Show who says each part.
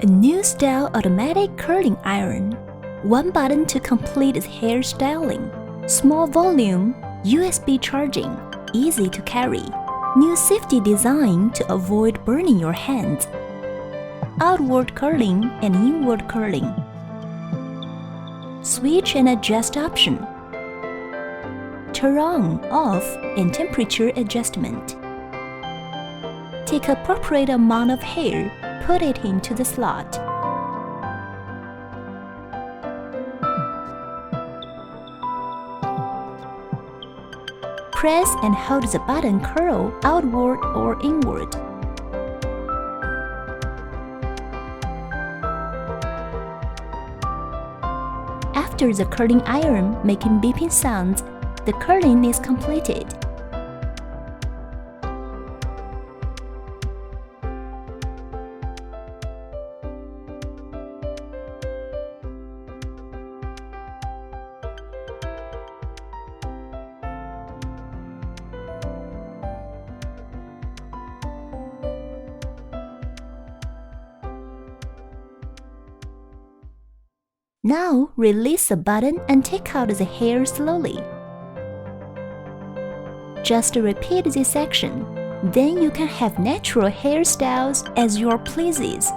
Speaker 1: A new style automatic curling iron. One button to complete its hair styling. Small volume, USB charging, easy to carry. New safety design to avoid burning your hands. Outward curling and inward curling. Switch and adjust option. Turn on, off, and temperature adjustment. Take appropriate amount of hair, put it into the slot. Press and hold the button curl outward or inward. After the curling iron making beeping sounds, the curling is completed. Now, release the button and take out the hair slowly. Just repeat this action, then you can have natural hairstyles as your pleases.